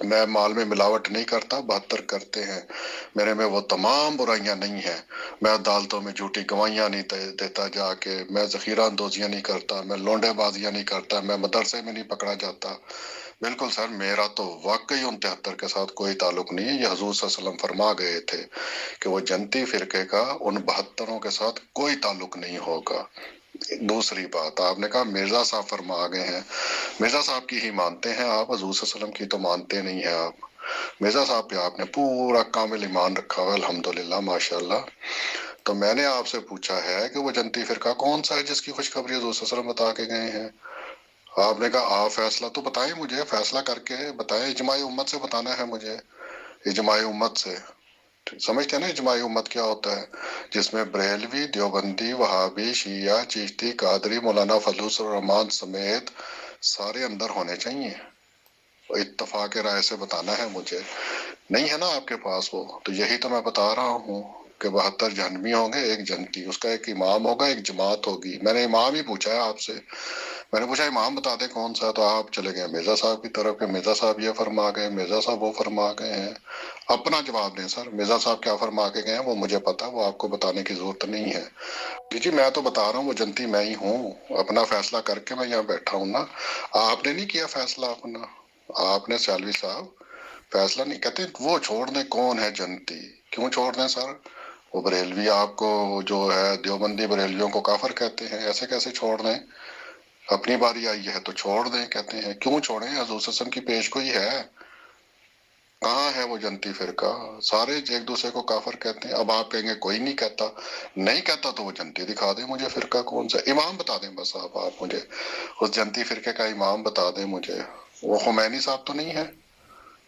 میں مال میں ملاوٹ نہیں کرتا، 72 کرتے ہیں، میرے میں وہ تمام برائیاں نہیں ہیں، میں عدالتوں میں جھوٹی گواہیاں نہیں دیتا جا کے، میں ذخیرہ اندوزیاں نہیں کرتا، میں لونڈے بازیاں نہیں کرتا، میں مدرسے میں نہیں پکڑا جاتا۔ بالکل سر، میرا تو واقعی ان 73 کے ساتھ کوئی تعلق نہیں ہے۔ یہ حضور صلی اللہ علیہ وسلم فرما گئے تھے کہ وہ جنتی فرقے کا ان 72 کے ساتھ کوئی تعلق نہیں ہوگا۔ دوسری بات، آپ نے کہا مرزا صاحب فرما گئے ہیں، مرزا صاحب کی ہی مانتے ہیں آپ، حضور صلی اللہ علیہ وسلم کی تو مانتے نہیں ہیں آپ۔ مرزا صاحب پہ آپ نے پورا کامل ایمان رکھا ہوا ہے، الحمدللہ ماشاءاللہ۔ تو میں نے آپ سے پوچھا ہے کہ وہ جنتی فرقہ کون سا ہے جس کی خوشخبری حضور صلی اللہ علیہ وسلم بتا کے گئے ہیں؟ آپ نے کہا آپ فیصلہ تو بتائیں مجھے، فیصلہ کر کے بتائیں، اجماع امت سے بتانا ہے مجھے، اجماع امت سے۔ سمجھتے ہیں نا اجماع امت کیا ہوتا ہے؟ جس میں بریلوی، دیوبندی، وہابی، شیعہ، چشتی، قادری، مولانا فضل الرحمان سمیت سارے اندر ہونے چاہیے، اتفاق رائے سے بتانا ہے مجھے۔ نہیں ہے نا آپ کے پاس وہ، تو یہی تو میں بتا رہا ہوں کہ 72 جہنمی ہوں گے، ایک جنتی، اس کا ایک امام ہوگا، ایک جماعت ہوگی۔ میں نے امام ہی پوچھا ہے آپ سے، میں نے پوچھا امام بتا دیں کون سا، تو آپ چلے گئے مرزا صاحب کی طرف کہ مرزا صاحب یہ فرما گئے، مرزا صاحب وہ فرما گئے ہیں۔ اپنا جواب دیں سر، مرزا صاحب کیا فرما کے گئے ہیں وہ مجھے پتا، وہ آپ کو بتانے کی ضرورت نہیں ہے۔ جی میں تو بتا رہا ہوں وہ جنتی میں ہی ہوں، اپنا فیصلہ کر کے میں یہاں بیٹھا ہوں نا۔ آپ نے نہیں کیا فیصلہ اپنا، آپ نے سیالوی صاحب فیصلہ نہیں کہتے، وہ چھوڑ دیں کون ہے جنتی، کیوں چھوڑ دیں سر؟ وہ بریلوی آپ کو جو ہے دیوبندی بریلویوں کو کافر کہتے ہیں، ایسے کیسے چھوڑ دیں؟ اپنی باری آئی ہے تو چھوڑ دیں کہتے ہیں، کیوں چھوڑیں؟ حضور صلی اللہ علیہ وسلم کی پیش گوئی ہے، کہاں ہے وہ جنتی فرقہ؟ سارے ایک دوسرے کو کافر کہتے ہیں۔ اب آپ کہیں گے کوئی نہیں کہتا، نہیں کہتا تو وہ جنتی دکھا دیں مجھے، فرقہ کون سا، امام بتا دیں بس، آپ مجھے اس جنتی فرقے کا امام بتا دیں مجھے۔ وہ خمینی صاحب تو نہیں ہے؟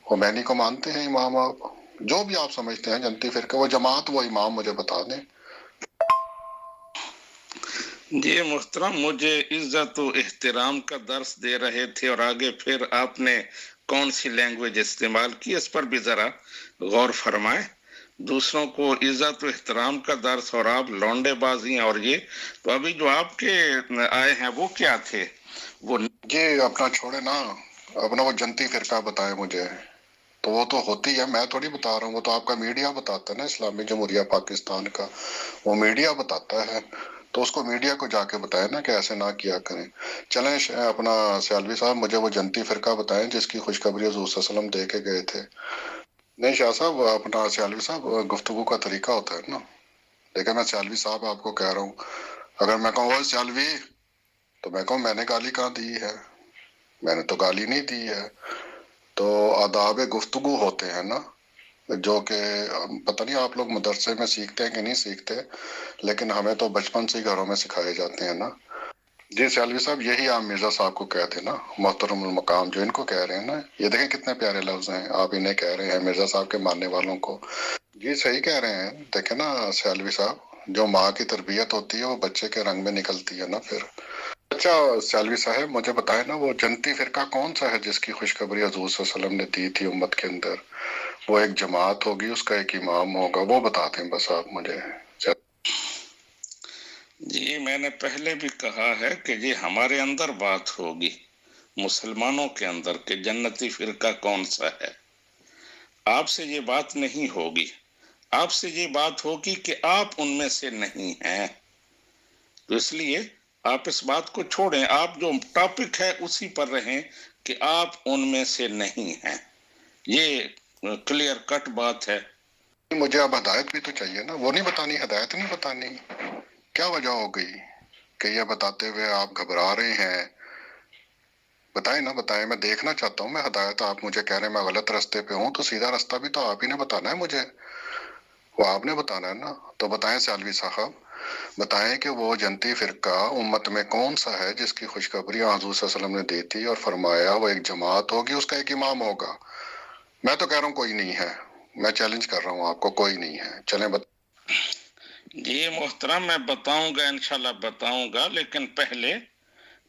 خمینی کو مانتے ہیں امام آپ؟ جو بھی آپ سمجھتے ہیں جنتی فرقہ، وہ جماعت، وہ امام مجھے بتا دیں۔ جی محترم، مجھے عزت و احترام کا درس دے رہے تھے اور آگے پھر آپ نے کون سی لینگویج استعمال کی، اس پر بھی ذرا غور فرمائیں۔ دوسروں کو عزت و احترام کا درس اور آپ لونڈے بازی اور یہ، تو ابھی جو آپ کے آئے ہیں وہ کیا تھے؟ وہ جی اپنا چھوڑے نا، اپنا وہ جنتی فرقہ بتائیں مجھے، تو وہ تو ہوتی ہے، میں تھوڑی بتا رہا ہوں، وہ تو آپ کا میڈیا بتاتا ہے نا، اسلامی جمہوریہ پاکستان کا وہ میڈیا بتاتا ہے، تو اس کو میڈیا کو جا کے بتائیں نا کہ ایسے نہ کیا کریں۔ چلیں اپنا سیالوی صاحب مجھے وہ جنتی فرقہ بتائیں جس کی خوشخبری حضور صلی اللہ علیہ وسلم دے کے گئے تھے۔ نہیں شاہ صاحب، اپنا سیالوی صاحب گفتگو کا طریقہ ہوتا ہے نا، دیکھیں میں سیالوی صاحب آپ کو کہہ رہا ہوں، اگر میں کہوں وہ سیالوی، تو میں کہوں میں نے گالی کہاں دی ہے؟ میں نے تو گالی نہیں دی ہے۔ تو آداب گفتگو ہوتے ہیں نا، جو کہ پتہ نہیں آپ لوگ مدرسے میں سیکھتے ہیں کہ نہیں سیکھتے، لیکن ہمیں تو بچپن سے ہی گھروں میں سکھائے جاتے ہیں نا۔ جی سیالوی صاحب، یہی آپ مرزا صاحب کو کہتے نا، محترم المقام جو ان کو کہہ رہے ہیں نا، یہ دیکھیں کتنے پیارے لفظ ہیں، آپ انہیں کہہ رہے ہیں مرزا صاحب کے ماننے والوں کو۔ جی صحیح کہہ رہے ہیں، دیکھیں نا سیالوی صاحب، جو ماں کی تربیت ہوتی ہے وہ بچے کے رنگ میں نکلتی ہے نا پھر۔ اچھا سیالوی صاحب مجھے بتائیں نا، وہ جنتی فرقہ کون سا ہے جس کی خوشخبری حضور صلی اللہ علیہ وسلم نے دی تھی امت کے اندر؟ وہ ایک جماعت ہوگی، اس کا ایک امام ہوگا، وہ بتا دیں بس آپ مجھے۔ جی میں نے پہلے بھی کہا ہے کہ یہ ہمارے اندر بات ہوگی، مسلمانوں کے اندر، کہ جنتی فرقہ کون سا ہے۔ آپ سے یہ بات نہیں ہوگی، آپ سے یہ بات ہوگی کہ آپ ان میں سے نہیں ہیں۔ تو اس لیے آپ اس بات کو چھوڑیں، آپ جو ٹاپک ہے اسی پر رہیں کہ آپ ان میں سے نہیں ہیں، یہ کلیئر کٹ بات ہے۔ مجھے اب ہدایت بھی تو چاہیے نا، وہ نہیں بتانی، ہدایت نہیں بتانی، کیا وجہ ہو گئی کہ یہ بتاتے ہوئے آپ گھبرا رہے ہیں؟ بتائیں نا، بتائیں، میں دیکھنا چاہتا ہوں میں ہدایت۔ آپ مجھے کہہ رہے ہیں میں غلط رستے پہ ہوں، تو سیدھا رستہ بھی تو آپ ہی نے بتانا ہے مجھے، وہ آپ نے بتانا ہے نا۔ تو بتائیں سیالوی صاحب، بتائیں کہ وہ جنتی فرقہ امت میں کون سا ہے جس کی خوشخبری حضور صلی اللہ علیہ وسلم نے دی تھی اور فرمایا وہ ایک جماعت ہوگی، اس کا ایک امام ہوگا۔ میں تو کہہ رہا ہوں کوئی نہیں ہے، میں چیلنج کر رہا ہوں آپ کو، کوئی نہیں ہے، چلیں جی محترم، میں بتاؤں گا، انشاءاللہ بتاؤں گا، لیکن پہلے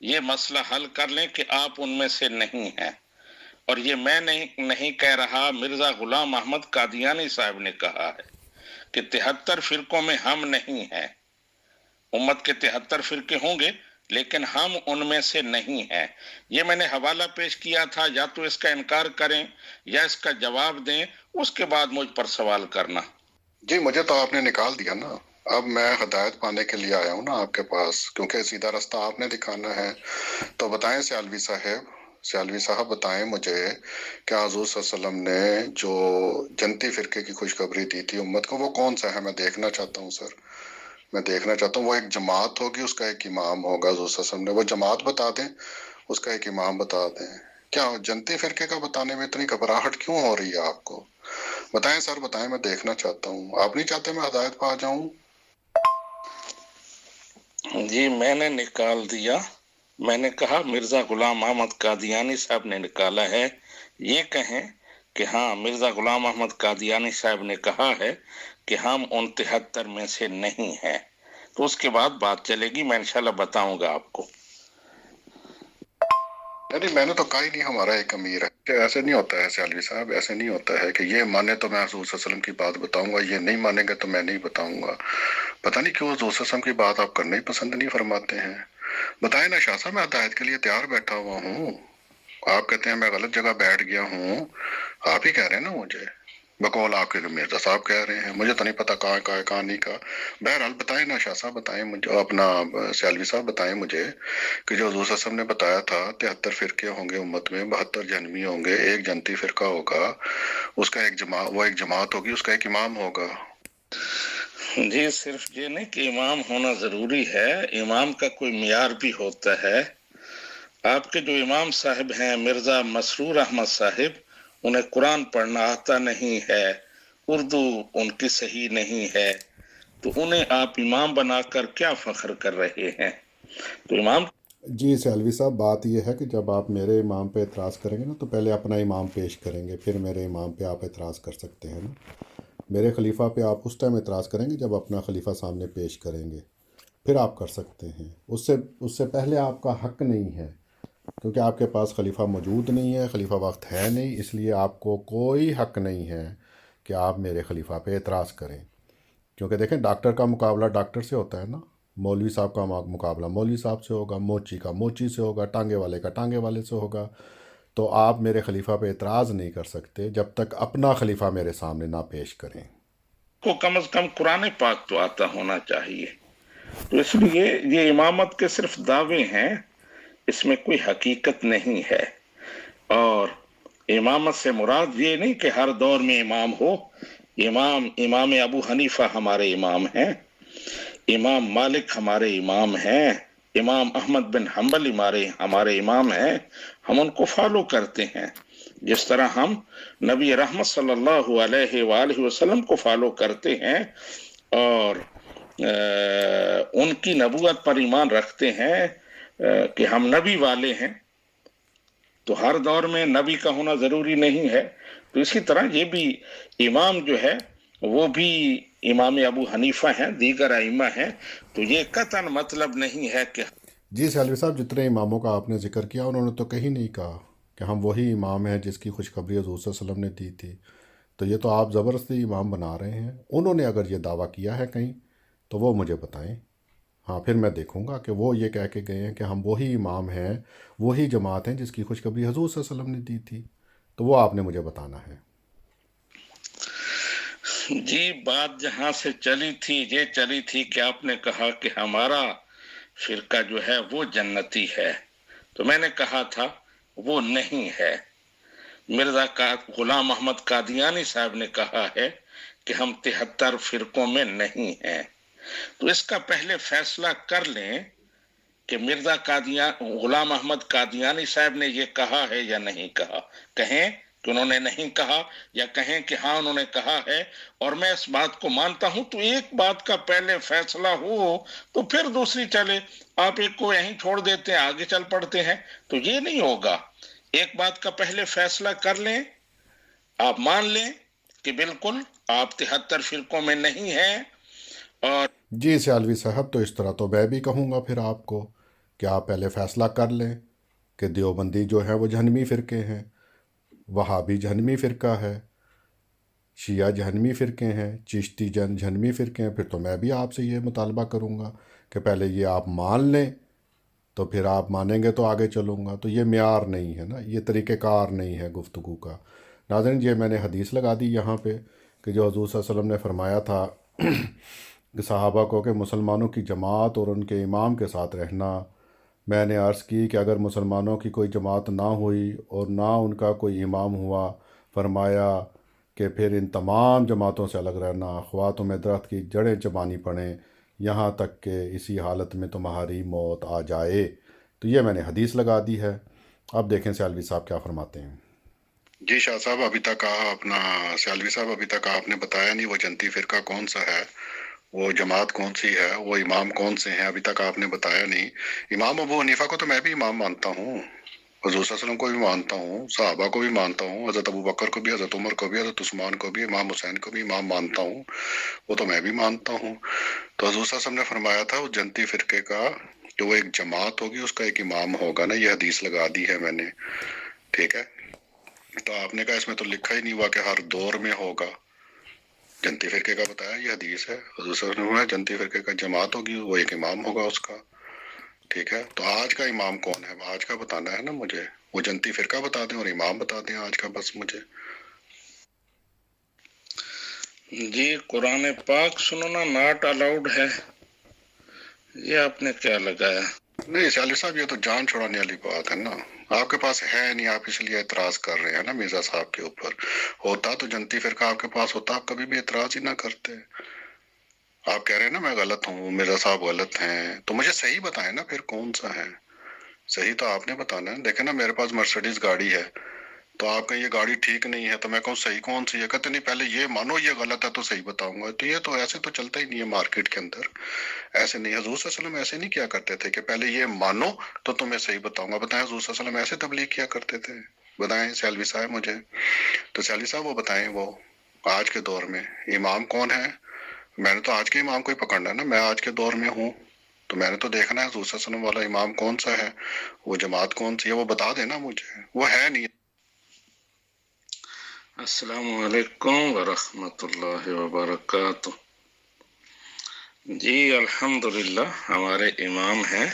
یہ مسئلہ حل کر لیں کہ آپ ان میں سے نہیں ہیں۔ اور یہ میں نہیں کہہ رہا، مرزا غلام احمد قادیانی صاحب نے کہا ہے کہ 73 فرقوں میں ہم نہیں ہیں۔ امت کے 73 فرقے ہوں گے لیکن ہم ان میں سے نہیں ہیں۔ یہ میں نے حوالہ پیش کیا تھا، یا تو اس کا انکار کریں یا اس کا جواب دیں، اس کے بعد مجھ پر سوال کرنا۔ جی مجھے تو آپ نے نکال دیا نا، اب میں ہدایت پانے کے لیے آیا ہوں نا آپ کے پاس، کیونکہ سیدھا راستہ آپ نے دکھانا ہے۔ تو بتائیں سیالوی صاحب بتائیں مجھے کہ حضور صلی اللہ علیہ وسلم نے جو جنتی فرقے کی خوشخبری دی تھی امت کو، وہ کون سا ہے؟ میں دیکھنا چاہتا ہوں سر، میں دیکھنا چاہتا ہوں۔ وہ ایک جماعت ہوگی، اس کا ایک امام ہوگا، حضور صلی اللہ علیہ وسلم نے وہ جماعت بتا دیں، اس کا ایک امام بتا دیں۔ کیا جنتی فرقے کا بتانے میں اتنی گھبراہٹ کیوں ہو رہی ہے آپ کو؟ بتائیں سر، بتائیں، میں دیکھنا چاہتا ہوں۔ آپ نہیں چاہتے میں ہدایت پا جاؤں؟ جی میں نے نکال دیا، میں نے کہا مرزا غلام احمد قادیانی صاحب نے نکالا ہے۔ یہ کہیں کہ ہاں مرزا غلام احمد قادیانی صاحب نے کہا ہے کہ ہم ان 73 میں سے نہیں ہیں، تو اس کے بعد بات چلے گی، میں انشاءاللہ بتاؤں گا آپ کو۔ نہیں، میں نے تو کہا ہی نہیں ہمارا ایک امیر ہے، کہ ایسے نہیں ہوتا ہے سیالوی صاحب، ایسے نہیں ہوتا ہے کہ یہ مانے تو میں حضور صلی اللہ علیہ وسلم کی بات بتاؤں گا، یہ نہیں مانیں گے تو میں نہیں بتاؤں گا۔ پتہ نہیں کیوں حضور صلی اللہ علیہ وسلم کی بات آپ کرنا ہی پسند نہیں فرماتے ہیں۔ بتائیں نا شاہ صاحب، میں ہدایت کے لیے تیار بیٹھا ہوا ہوں۔ آپ کہتے ہیں میں غلط جگہ بیٹھ گیا ہوں، آپ ہی کہہ رہے ہیں نا مجھے، بقول آپ کے مرزا صاحب کہہ رہے ہیں، مجھے تو نہیں پتا کہاں نہیں کہا۔ بہرحال بتائیں نا شاہ صاحب، بتائیں مجھے، اپنا سیالوی صاحب بتائیں مجھے کہ جو حضور صلی اللہ علیہ وسلم نے بتایا تھا 73 فرقے ہوں گے امت میں، 72 جہنمی ہوں گے، ایک جنتی فرقہ ہوگا، اس کا ایک جماعت ہوگی، اس کا ایک امام ہوگا۔ جی صرف یہ نہیں کہ امام ہونا ضروری ہے، امام کا کوئی معیار بھی ہوتا ہے۔ آپ کے جو امام صاحب ہیں مرزا مسرور احمد صاحب، انہیں قرآن پڑھنا آتا نہیں ہے، اردو ان کی صحیح نہیں ہے، تو انہیں آپ امام بنا کر کیا فخر کر رہے ہیں؟ تو امام جی سیالوی صاحب، بات یہ ہے کہ جب آپ میرے امام پہ اعتراض کریں گے نا تو پہلے اپنا امام پیش کریں گے، پھر میرے امام پہ آپ اعتراض کر سکتے ہیں نا۔ میرے خلیفہ پہ آپ اس ٹائم اعتراض کریں گے جب اپنا خلیفہ سامنے پیش کریں گے، پھر آپ کر سکتے ہیں۔ اس سے پہلے آپ کا حق نہیں ہے، کیونکہ آپ کے پاس خلیفہ موجود نہیں ہے، خلیفہ وقت ہے نہیں، اس لیے آپ کو کوئی حق نہیں ہے کہ آپ میرے خلیفہ پہ اعتراض کریں۔ کیونکہ دیکھیں، ڈاکٹر کا مقابلہ ڈاکٹر سے ہوتا ہے نا، مولوی صاحب کا مقابلہ مولوی صاحب سے ہوگا، موچی کا موچی سے ہوگا، ٹانگے والے کا ٹانگے والے سے ہوگا۔ تو آپ میرے خلیفہ پہ اعتراض نہیں کر سکتے جب تک اپنا خلیفہ میرے سامنے نہ پیش کریں۔ کو کم از کم قرآن پاک تو آتا ہونا چاہیے، تو اس لیے یہ امامت کے صرف دعوے ہیں، اس میں کوئی حقیقت نہیں ہے۔ اور امامت سے مراد یہ نہیں کہ ہر دور میں امام ہو۔ امام ابو حنیفہ ہمارے امام ہیں، امام مالک ہمارے امام ہیں، امام احمد بن حنبل ہمارے امام ہیں، ہم ان کو فالو کرتے ہیں، جس طرح ہم نبی رحمت صلی اللہ علیہ وآلہ وسلم کو فالو کرتے ہیں اور ان کی نبوت پر ایمان رکھتے ہیں کہ ہم نبی والے ہیں۔ تو ہر دور میں نبی کا ہونا ضروری نہیں ہے، تو اسی طرح یہ بھی امام جو ہے وہ بھی امام ابو حنیفہ ہیں، دیگر ائمہ ہیں، تو یہ قطعاً مطلب نہیں ہے کہ جی سیالوی صاحب، جتنے اماموں کا آپ نے ذکر کیا انہوں نے تو کہیں نہیں کہا کہ ہم وہی امام ہیں جس کی خوشخبری حضور صلی اللہ علیہ وسلم نے دی تھی۔ تو یہ تو آپ زبردستی امام بنا رہے ہیں۔ انہوں نے اگر یہ دعویٰ کیا ہے کہیں تو وہ مجھے بتائیں، ہاں پھر میں دیکھوں گا کہ وہ یہ کہہ کے گئے ہیں کہ ہم وہی امام ہیں، وہی جماعت ہیں جس کی خوشخبری حضور صلی اللہ علیہ وسلم نے دی تھی، تو وہ آپ نے مجھے بتانا ہے۔ جی بات جہاں سے چلی تھی یہ چلی تھی کہ آپ نے کہا کہ ہمارا فرقہ جو ہے وہ جنتی ہے، تو میں نے کہا تھا وہ نہیں ہے۔ مرزا غلام احمد قادیانی صاحب نے کہا ہے کہ ہم 73 فرقوں میں نہیں ہیں، تو اس کا پہلے فیصلہ کر لیں کہ مرزا غلام احمد قادیانی صاحب نے یہ کہا ہے یا نہیں کہا۔ کہیں کہ انہوں نے نہیں کہا، یا کہیں کہ ہاں انہوں نے کہا ہے، اور میں اس بات کو مانتا ہوں، تو ایک بات کا پہلے فیصلہ ہو تو پھر دوسری چلے۔ آپ ایک کو یہیں چھوڑ دیتے ہیں، آگے چل پڑتے ہیں، تو یہ نہیں ہوگا۔ ایک بات کا پہلے فیصلہ کر لیں، آپ مان لیں کہ بالکل آپ 73 فرقوں میں نہیں ہیں، اور جی سیالوی صاحب، تو اس طرح تو میں بھی کہوں گا پھر آپ کو کہ آپ پہلے فیصلہ کر لیں کہ دیوبندی جو ہے وہ جہنمی فرقے ہیں، وہابی جہنمی فرقہ ہے، شیعہ جہنمی فرقے ہیں، چشتی جہنمی فرقے ہیں۔ پھر تو میں بھی آپ سے یہ مطالبہ کروں گا کہ پہلے یہ آپ مان لیں تو پھر آپ مانیں گے تو آگے چلوں گا. تو یہ معیار نہیں ہے نا، یہ طریقہ کار نہیں ہے گفتگو کا. ناظرین، یہ میں نے حدیث لگا دی یہاں پہ کہ جو حضور صلی اللہ علیہ وسلم نے فرمایا تھا کہ صحابہ کو کہ مسلمانوں کی جماعت اور ان کے امام کے ساتھ رہنا. میں نے عرض کی کہ اگر مسلمانوں کی کوئی جماعت نہ ہوئی اور نہ ان کا کوئی امام ہوا، فرمایا کہ پھر ان تمام جماعتوں سے الگ رہنا، خواہ تمہیں درخت کی جڑیں چبانی پڑیں یہاں تک کہ اسی حالت میں تمہاری موت آ جائے. تو یہ میں نے حدیث لگا دی ہے. اب دیکھیں سیالوی صاحب کیا فرماتے ہیں. جی شاہ صاحب، ابھی تک اپنا سیالوی صاحب ابھی تک آپ نے بتایا نہیں وہ جنتی فرقہ کون سا ہے، وہ جماعت کون سی ہے، وہ امام کون سے ہیں، ابھی تک آپ نے بتایا نہیں. امام ابو حنیفہ کو تو میں بھی امام مانتا ہوں، حضور صلی اللہ علیہ وسلم کو بھی مانتا ہوں، صحابہ کو بھی مانتا ہوں، حضرت ابو بکر کو بھی، حضرت عمر کو بھی، حضرت عثمان کو بھی، امام حسین کو بھی امام مانتا ہوں. وہ تو میں بھی مانتا ہوں. تو حضور صلی اللہ علیہ وسلم نے فرمایا تھا اس جنتی فرقے کا کہ وہ ایک جماعت ہوگی، اس کا ایک امام ہوگا نا. یہ حدیث لگا دی ہے میں نے، ٹھیک ہے. تو آپ نے کہا اس میں تو لکھا ہی نہیں ہوا کہ ہر دور میں ہوگا. جنتی فرقے کا بتایا یہ حدیث ہے. حضور صلی اللہ علیہ وسلم نے جنتی فرقے کا جماعت ہوگی، وہ ایک امام ہوگا اس کا، ٹھیک ہے. تو آج کا امام کون ہے، آج کا بتانا ہے نا مجھے. وہ جنتی فرقہ بتا دیں اور امام بتا دیں آج کا بس مجھے. جی قرآن پاک سننا ناٹ الاؤڈ ہے، یہ آپ نے کیا لگایا؟ نہیں سیالی صاحب، یہ تو جان چھوڑانے والی بات ہے نا. آپ کے پاس ہے نہیں، آپ اس لیے اعتراض کر رہے ہیں نا مرزا صاحب کے اوپر. ہوتا تو جنتی فرقہ آپ کے پاس ہوتا، آپ کبھی بھی اعتراض ہی نہ کرتے. آپ کہہ رہے ہیں نا میں غلط ہوں، مرزا صاحب غلط ہیں، تو مجھے صحیح بتائیں نا پھر کون سا ہے. صحیح تو آپ نے بتانا ہے. دیکھیں نا میرے پاس مرسیڈیز گاڑی ہے، تو آپ کہیں یہ گاڑی ٹھیک نہیں ہے تو میں کہوں صحیح کون سی ہے، کہتے نہیں پہلے یہ مانو یہ غلط ہے تو صحیح بتاؤں گا. تو یہ تو ایسے تو چلتا ہی نہیں ہے مارکیٹ کے اندر، ایسے نہیں. حضور صلی اللہ علیہ وسلم ایسے نہیں کیا کرتے تھے کہ پہلے یہ مانو تو تمہیں صحیح بتاؤں گا. بتائیں حضور صلی اللہ علیہ وسلم ایسے تبلیغ کیا کرتے تھے؟ بتائیں سیالوی صاحب مجھے. تو سیالوی صاحب وہ بتائیں، وہ آج کے دور میں امام کون ہے. میں نے تو آج کے امام کو ہی پکڑنا ہے نا، میں آج کے دور میں ہوں تو میں نے تو دیکھنا ہے حضور صلی اللہ علیہ وسلم والا امام کون سا ہے، وہ جماعت کون سی ہے، وہ بتا دینا مجھے. وہ ہے نہیں. السلام علیکم ورحمۃ اللہ وبرکاتہ. جی الحمدللہ ہمارے امام ہیں.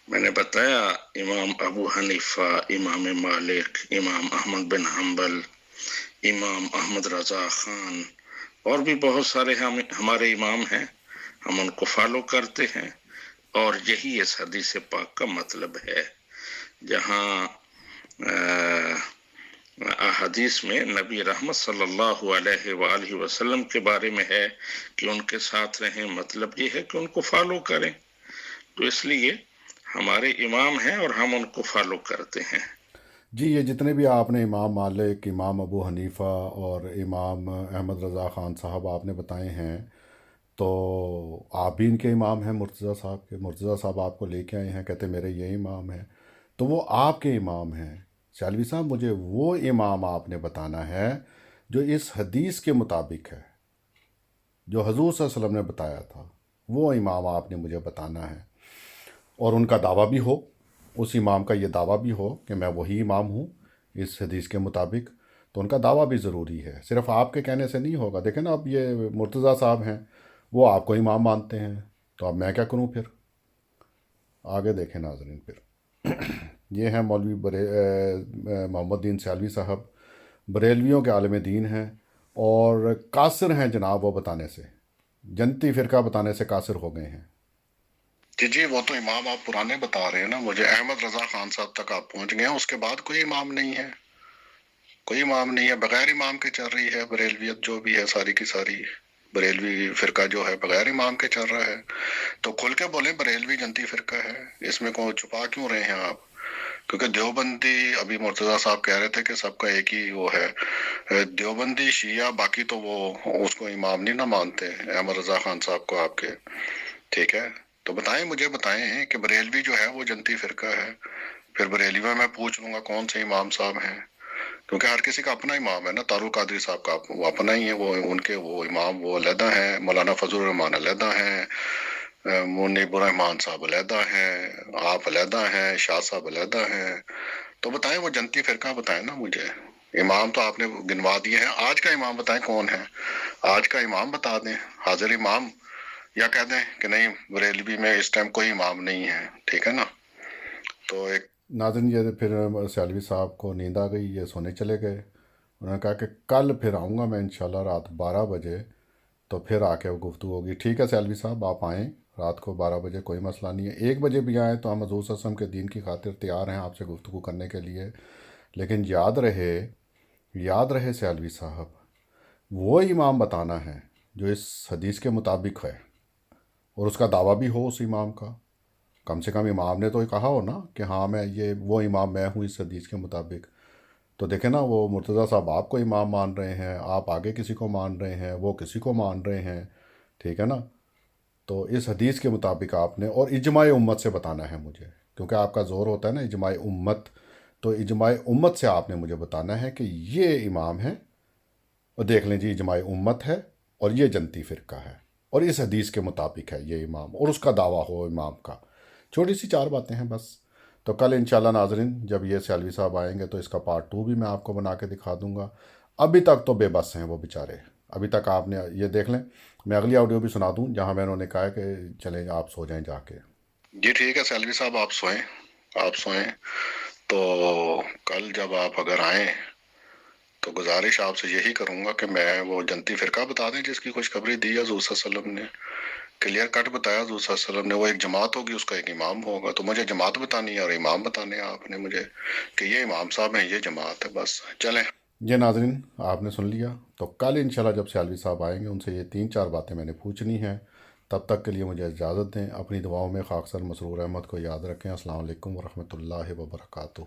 میں نے بتایا امام ابو حنیفہ، امام مالک، امام احمد بن حنبل، امام احمد رضا خان، اور بھی بہت سارے ہمارے امام ہیں. ہم ان کو فالو کرتے ہیں اور یہی اس حدیث پاک کا مطلب ہے. جہاں احادیث میں نبی رحمت صلی اللہ علیہ وآلہ وسلم کے بارے میں ہے کہ ان کے ساتھ رہیں، مطلب یہ ہے کہ ان کو فالو کریں. تو اس لیے ہمارے امام ہیں اور ہم ان کو فالو کرتے ہیں. جی یہ جتنے بھی آپ نے امام مالک، امام ابو حنیفہ اور امام احمد رضا خان صاحب آپ نے بتائے ہیں، تو آپ بھی ان کے امام ہیں مرتضیٰ صاحب کے. مرتضیٰ صاحب آپ کو لے کے آئے ہیں، کہتے میرے یہ امام ہیں، تو وہ آپ کے امام ہیں. سیالوی صاحب مجھے وہ امام آپ نے بتانا ہے جو اس حدیث کے مطابق ہے، جو حضور صلی اللہ علیہ وسلم نے بتایا تھا. وہ امام آپ نے مجھے بتانا ہے، اور ان کا دعویٰ بھی ہو، اس امام کا یہ دعویٰ بھی ہو کہ میں وہی امام ہوں اس حدیث کے مطابق. تو ان کا دعویٰ بھی ضروری ہے، صرف آپ کے کہنے سے نہیں ہوگا. دیکھیں نا اب یہ مرتضیٰ صاحب ہیں، وہ آپ کو امام مانتے ہیں، تو اب میں کیا کروں پھر. آگے دیکھیں ناظرین. پھر یہ ہیں مولوی محمد دین سیالوی صاحب، بریلویوں کے عالم دین ہیں اور قاصر ہیں جناب. وہ بتانے سے، جنتی فرقہ بتانے سے قاصر ہو گئے ہیں. جی وہ تو امام آپ پرانے بتا رہے ہیں نا مجھے. احمد رضا خان صاحب تک آپ پہنچ گئے ہیں، اس کے بعد کوئی امام نہیں ہے، کوئی امام نہیں ہے. بغیر امام کے چل رہی ہے بریلویت جو بھی ہے، ساری کی ساری بریلوی فرقہ جو ہے بغیر امام کے چل رہا ہے. تو کھل کے بولیں بریلوی جنتی فرقہ ہے، اس میں کو چھپا کیوں رہے ہیں آپ؟ کیونکہ دیوبندی، ابھی مرتضیٰ صاحب کہہ رہے تھے کہ سب کا ایک ہی وہ ہے، دیوبندی شیعہ باقی تو وہ اس کو امام نہیں نہ مانتے احمد رضا خان صاحب کو آپ کے، ٹھیک ہے. تو بتائیں مجھے، بتائیں کہ بریلوی جو ہے وہ جنتی فرقہ ہے، پھر بریلوی میں پوچھ لوں گا کون سے امام صاحب ہیں، کیونکہ ہر کسی کا اپنا امام ہے نا. تارو قادری صاحب کا وہ اپنا ہی ہے، وہ ان کے وہ امام وہ علیحدہ ہیں، مولانا فضل الرحمان علیحدہ ہیں، منیب الرحمان صاحب علیحدہ ہیں، آپ علیحدہ ہیں، شاہ صاحب علیحدہ ہیں. تو بتائیں وہ جنتی فرقہ بتائیں نا مجھے. امام تو آپ نے گنوا دیے ہیں، آج کا امام بتائیں کون ہے، آج کا امام بتا دیں، حاضر امام. یا کہہ دیں کہ نہیں بریلوی میں اس ٹائم کوئی امام نہیں ہے، ٹھیک ہے نا؟ تو ایک ناظرین یہ پھر سیالوی صاحب کو نیند آ گئی، یہ سونے چلے گئے۔ انہوں نے کہا کہ کل پھر آؤں گا میں انشاءاللہ رات 12 بجے، تو پھر آ کے وہ گفتگو ہوگی۔ ٹھیک ہے سیالوی صاحب، آپ آئیں رات کو 12 بجے، کوئی مسئلہ نہیں ہے۔ 1 بجے بھی آئیں تو ہم حضور صلی اللہ علیہ وسلم کے دین کی خاطر تیار ہیں آپ سے گفتگو کرنے کے لیے۔ لیکن یاد رہے سیالوی صاحب، وہ امام بتانا ہے جو اس حدیث کے مطابق ہے، اور اس کا دعویٰ بھی ہو اس امام کا۔ کم سے کم امام نے تو کہا ہو نا کہ ہاں میں وہ امام میں ہوں اس حدیث کے مطابق۔ تو دیکھیں نا، وہ مرتضیٰ صاحب آپ کو امام مان رہے ہیں، آپ آگے کسی کو مان رہے ہیں، وہ کسی کو مان رہے ہیں، ٹھیک ہے نا؟ تو اس حدیث کے مطابق آپ نے، اور اجماع امت سے بتانا ہے مجھے، کیونکہ آپ کا زور ہوتا ہے نا اجماع امت، تو اجماع امت سے آپ نے مجھے بتانا ہے کہ یہ امام ہے، اور دیکھ لیں جی اجماع امت ہے، اور یہ جنتی فرقہ ہے، اور اس حدیث کے مطابق ہے یہ امام، اور اس کا دعویٰ ہو امام کا۔ چھوٹی سی 4 باتیں ہیں بس۔ تو کل انشاءاللہ ناظرین جب یہ سیالوی صاحب آئیں گے تو اس کا پارٹ 2 بھی میں آپ کو بنا کے دکھا دوں گا۔ ابھی تک تو بے بس ہیں وہ بیچارے، ابھی تک آپ نے یہ دیکھ لیں، میں اگلی آڈیو بھی سنا دوں جہاں میں انہوں نے کہا ہے کہ چلیں آپ سو جائیں جا کے۔ جی ٹھیک ہے سیلوی صاحب، آپ سوئیں۔ تو کل جب آپ اگر آئیں تو گزارش آپ سے یہی کروں گا کہ میں وہ جنتی فرقہ بتا دیں جس کی خوشخبری دی ہے حضور صلی اللہ علیہ وسلم نے، کلیئر کٹ بتایا حضور صلی اللہ علیہ وسلم نے۔ وہ ایک جماعت ہوگی، اس کا ایک امام ہوگا، تو مجھے جماعت بتانی ہے اور امام بتانے ہیں آپ نے مجھے کہ یہ امام صاحب ہیں، یہ جماعت ہے، بس چلیں۔ یہ ناظرین آپ نے سن لیا، تو کل انشاءاللہ جب سیالوی صاحب آئیں گے ان سے یہ 3-4 باتیں میں نے پوچھنی ہیں۔ تب تک کے لیے مجھے اجازت دیں، اپنی دعاؤں میں خاکسر مسرور احمد کو یاد رکھیں۔ السلام علیکم ورحمۃ اللہ وبرکاتہ۔